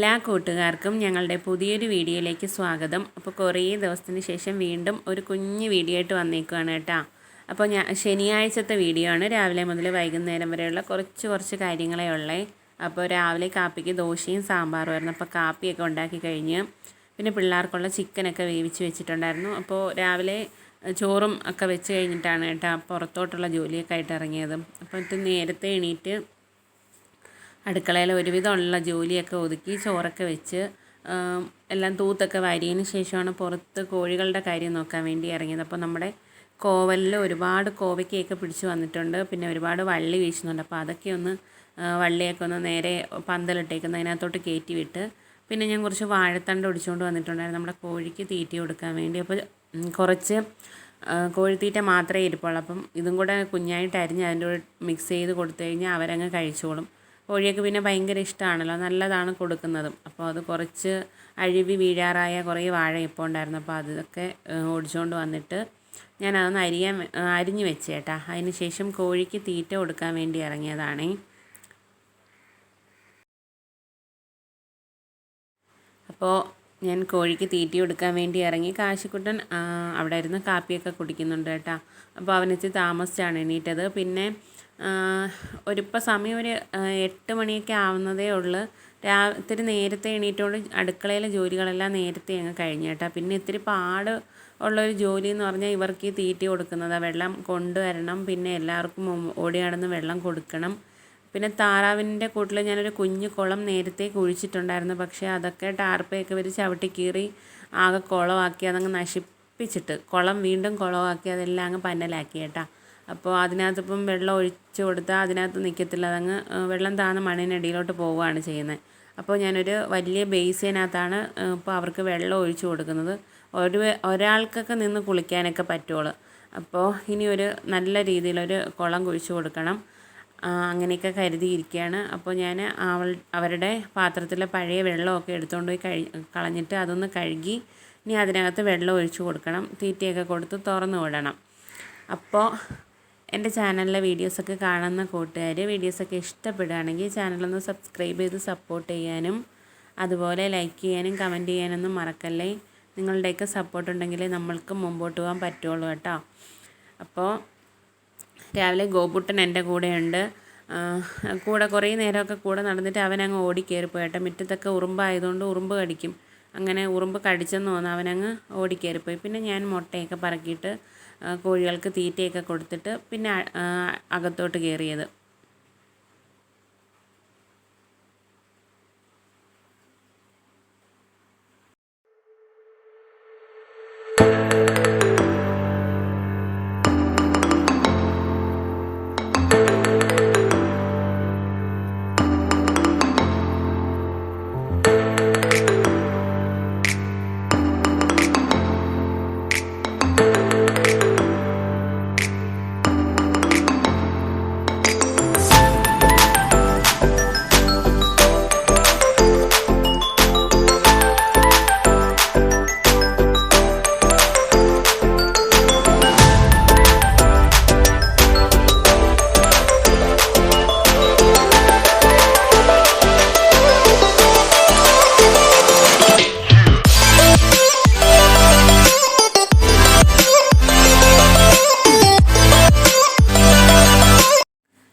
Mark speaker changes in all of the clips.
Speaker 1: എല്ലാ കൂട്ടുകാർക്കും ഞങ്ങളുടെ പുതിയൊരു വീഡിയോയിലേക്ക് സ്വാഗതം. അപ്പോൾ കുറേ ദിവസത്തിന് ശേഷം വീണ്ടും ഒരു കുഞ്ഞു വീഡിയോ ആയിട്ട് വന്നേക്കുകയാണ് കേട്ടോ. അപ്പോൾ ശനിയാഴ്ചത്തെ വീഡിയോ ആണ്. രാവിലെ മുതൽ വൈകുന്നേരം വരെയുള്ള കുറച്ച് കാര്യങ്ങളേ ഉള്ളേ. അപ്പോൾ രാവിലെ കാപ്പിക്ക് ദോശയും സാമ്പാറും ആയിരുന്നു. അപ്പോൾ കാപ്പിയൊക്കെ ഉണ്ടാക്കി കഴിഞ്ഞ് പിന്നെ പിള്ളേർക്കുള്ള ചിക്കനൊക്കെ വേവിച്ച് വെച്ചിട്ടുണ്ടായിരുന്നു. അപ്പോൾ രാവിലെ ചോറും ഒക്കെ വെച്ച് കഴിഞ്ഞിട്ടാണ് കേട്ടോ പുറത്തോട്ടുള്ള ജോലിയൊക്കെ ആയിട്ട് ഇറങ്ങിയത്. അപ്പോൾ നേരത്തെ എണീറ്റ് അടുക്കളയിൽ ഒരുവിധമുള്ള ജോലിയൊക്കെ ഒതുക്കി ചോറൊക്കെ വെച്ച് എല്ലാം തൂത്തൊക്കെ വാരിയതിന് ശേഷമാണ് പുറത്ത് കോഴികളുടെ കാര്യം നോക്കാൻ വേണ്ടി ഇറങ്ങിയത്. അപ്പോൾ നമ്മുടെ കോവലിൽ ഒരുപാട് കോവയ്ക്കൊക്കെ പിടിച്ച് വന്നിട്ടുണ്ട്. പിന്നെ ഒരുപാട് വള്ളി വീശുന്നുണ്ട്. അപ്പോൾ അതൊക്കെ ഒന്ന് വള്ളിയൊക്കെ ഒന്ന് നേരെ പന്തലിട്ടേക്കുന്ന അതിനകത്തോട്ട് കയറ്റി വിട്ട് പിന്നെ ഞാൻ കുറച്ച് വാഴത്തണ്ട് ഒടിച്ചുകൊണ്ട് വന്നിട്ടുണ്ടായിരുന്നു നമ്മുടെ കോഴിക്ക് തീറ്റ കൊടുക്കാൻ വേണ്ടി. അപ്പോൾ കുറച്ച് കോഴിത്തീറ്റ മാത്രമേ ഇരിപ്പുള്ളൂ. അപ്പം ഇതും കൂടെ കുഞ്ഞായിട്ട് അരിഞ്ഞ് അതിൻ്റെ കൂടെ മിക്സ് ചെയ്ത് കൊടുത്തു കഴിഞ്ഞാൽ അവരങ്ങ് കഴിച്ചോളും. കോഴിയൊക്കെ പിന്നെ ഭയങ്കര ഇഷ്ടമാണല്ലോ, നല്ലതാണ് കൊടുക്കുന്നതും. അപ്പോൾ അത് കുറച്ച് അഴുവി വീഴാറായ കുറേ വാഴ ഇപ്പോൾ ഉണ്ടായിരുന്നു. അപ്പോൾ അതൊക്കെ ഒടിച്ചുകൊണ്ട് വന്നിട്ട് ഞാനതൊന്ന് അരിഞ്ഞ് വെച്ചേട്ടാ. അതിന് ശേഷം കോഴിക്ക് തീറ്റ കൊടുക്കാൻ വേണ്ടി ഇറങ്ങിയതാണേ. അപ്പോൾ ഞാൻ കോഴിക്ക് തീറ്റ കൊടുക്കാൻ വേണ്ടി ഇറങ്ങി. കാശിക്കുട്ടൻ അവിടെ ഇരുന്ന് കാപ്പിയൊക്കെ കുടിക്കുന്നുണ്ട് കേട്ടോ. അപ്പോൾ അവനെത്തി താമസിച്ചാണ് എണീറ്റത്. പിന്നെ സമയം ഒരു 8 മണിയൊക്കെ ആവുന്നതേ ഉള്ളൂ. ഇത്തിരി നേരത്തെ എണീറ്റുകൊണ്ട് അടുക്കളയിലെ ജോലികളെല്ലാം നേരത്തെ അങ്ങ് കഴിഞ്ഞു കേട്ടോ. പിന്നെ ഇത്തിരി പാട് ഉള്ളൊരു ജോലി എന്ന് പറഞ്ഞാൽ ഇവർക്ക് ഈ തീറ്റ കൊടുക്കുന്നത്, വെള്ളം കൊണ്ടുവരണം, പിന്നെ എല്ലാവർക്കും ഓടി നടന്ന് വെള്ളം കൊടുക്കണം. പിന്നെ താറാവിൻ്റെ കൂട്ടിൽ ഞാനൊരു കുഞ്ഞു കുളം നേരത്തെ കുഴിച്ചിട്ടുണ്ടായിരുന്നു. പക്ഷേ അതൊക്കെ ടാർപ്പയൊക്കെ വച്ച് ചവിട്ടി കീറി ആകെ കുളമാക്കി അതങ്ങ് നശിപ്പിച്ചിട്ട് കുളം വീണ്ടും കുളമാക്കി അതെല്ലാം അങ്ങ് പന്നലാക്കി കേട്ടോ. അപ്പോൾ അതിനകത്തിപ്പം വെള്ളം ഒഴിച്ച് കൊടുത്താൽ അതിനകത്ത് നിൽക്കത്തില്ല, അതങ്ങ് വെള്ളം താഴ്ന്ന മണ്ണിനടിയിലോട്ട് പോവുകയാണ് ചെയ്യുന്നത്. അപ്പോൾ ഞാനൊരു വലിയ ബേസിനകത്താണ് ഇപ്പോൾ അവർക്ക് വെള്ളം ഒഴിച്ച് കൊടുക്കുന്നത്. ഒരാൾക്കൊക്കെ നിന്ന് കുളിക്കാനൊക്കെ പറ്റുള്ളൂ. അപ്പോൾ ഇനി ഒരു നല്ല രീതിയിലൊരു കുളം കുഴിച്ച് കൊടുക്കണം. അങ്ങനെയൊക്കെ കരുതിയിരിക്കുകയാണ്. അപ്പോൾ ഞാൻ അവരുടെ പാത്രത്തിലെ പഴയ വെള്ളമൊക്കെ എടുത്തുകൊണ്ട് പോയി കളഞ്ഞിട്ട് അതൊന്ന് കഴുകി ഇനി അതിനകത്ത് വെള്ളം ഒഴിച്ച് കൊടുക്കണം. തീറ്റയൊക്കെ കൊടുത്ത് തുറന്നു വിടണം. അപ്പോൾ എൻ്റെ ചാനലിലെ വീഡിയോസൊക്കെ കാണുന്ന കൂട്ടുകാർ വീഡിയോസൊക്കെ ഇഷ്ടപ്പെടുകയാണെങ്കിൽ ചാനലൊന്ന് സബ്സ്ക്രൈബ് ചെയ്ത് സപ്പോർട്ട് ചെയ്യാനും അതുപോലെ ലൈക്ക് ചെയ്യാനും കമൻറ്റ് ചെയ്യാനൊന്നും മറക്കല്ലേ. നിങ്ങളുടെയൊക്കെ സപ്പോർട്ട് ഉണ്ടെങ്കിലേ നമ്മൾക്ക് മുമ്പോട്ട് പോകാൻ പറ്റുള്ളൂ കേട്ടോ. അപ്പോൾ രാവിലെ ഗോപുട്ടൻ എൻ്റെ കൂടെയുണ്ട്. കൂടെ കുറേ നേരമൊക്കെ കൂടെ നടന്നിട്ട് അവനങ്ങ് ഓടിക്കയറിപ്പോയി. മുറ്റത്തൊക്കെ ഉറുമ്പായതുകൊണ്ട് ഉറുമ്പ് കടിക്കും. അങ്ങനെ ഉറുമ്പ് കടിച്ചെന്ന് തോന്നുന്നു, അവനങ്ങ് ഓടിക്കയറിപ്പോയി. പിന്നെ ഞാൻ മുട്ടയൊക്കെ പറക്കിയിട്ട് കോഴികൾക്ക് തീറ്റയൊക്കെ കൊടുത്തിട്ട് പിന്നെ അകത്തോട്ട് കയറിയത്.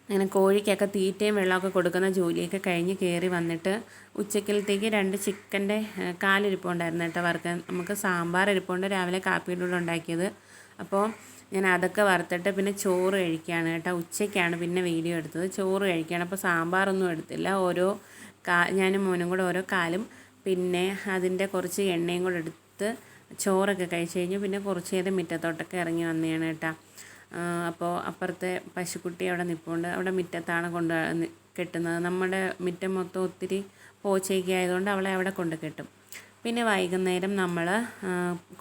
Speaker 1: അങ്ങനെ കോഴിക്കൊക്കെ തീറ്റയും വെള്ളമൊക്കെ കൊടുക്കുന്ന ജോലിയൊക്കെ കഴിഞ്ഞ് കയറി വന്നിട്ട് ഉച്ചക്കലത്തേക്ക് 2 ചിക്കൻ്റെ കാലിരിപ്പുണ്ടായിരുന്നു കേട്ടോ വറുക്കാൻ. നമുക്ക് സാമ്പാർ ഇരിപ്പുണ്ട്, രാവിലെ കാപ്പിയുടെ കൂടെ ഉണ്ടാക്കിയത്. അപ്പോൾ ഞാൻ അതൊക്കെ വറുത്തിട്ട് പിന്നെ ചോറ് കഴിക്കുകയാണ് കേട്ടോ. ഉച്ചയ്ക്കാണ് പിന്നെ വീഡിയോ എടുത്തത്. ചോറ് കഴിക്കുകയാണ്. അപ്പോൾ സാമ്പാറൊന്നും എടുത്തില്ല. ഞാനും മോനും കൂടെ ഓരോ കാലും പിന്നെ അതിൻ്റെ കുറച്ച് എണ്ണയും കൂടെ എടുത്ത് ചോറൊക്കെ കഴിച്ച് കഴിഞ്ഞ് പിന്നെ കുറച്ച് നേരം മുറ്റത്തോട്ടൊക്കെ ഇറങ്ങി വന്നതാണ് കേട്ടോ. അപ്പോൾ അപ്പുറത്തെ പശുക്കുട്ടി അവിടെ നിൽപ്പുണ്ട്. അവിടെ മുറ്റത്താണ് കെട്ടുന്നത്. നമ്മുടെ മുറ്റം മൊത്തം ഒത്തിരി പോച്ചയൊക്കെ ആയതുകൊണ്ട് അവളെ അവിടെ കൊണ്ട് കെട്ടും. പിന്നെ വൈകുന്നേരം നമ്മൾ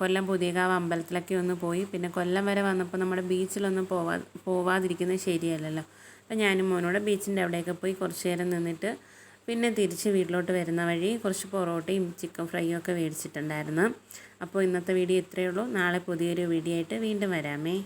Speaker 1: കൊല്ലം പുതിയകാവ് അമ്പലത്തിലൊക്കെ ഒന്ന് പോയി. പിന്നെ കൊല്ലം വരെ വന്നപ്പോൾ നമ്മുടെ ബീച്ചിലൊന്നും പോവാതിരിക്കുന്നത് ശരിയല്ലല്ലോ. അപ്പോൾ ഞാനും മോനോട് ബീച്ചിൻ്റെ അവിടെയൊക്കെ പോയി കുറച്ച് നേരം നിന്നിട്ട് പിന്നെ തിരിച്ച് വീട്ടിലോട്ട് വരുന്ന വഴി കുറച്ച് പൊറോട്ടയും ചിക്കൻ ഫ്രൈയും ഒക്കെ മേടിച്ചിട്ടുണ്ടായിരുന്നു. അപ്പോൾ ഇന്നത്തെ വീഡിയോ ഇത്രയേ ഉള്ളൂ. നാളെ പുതിയൊരു വീഡിയോ ആയിട്ട് വീണ്ടും വരാമേ.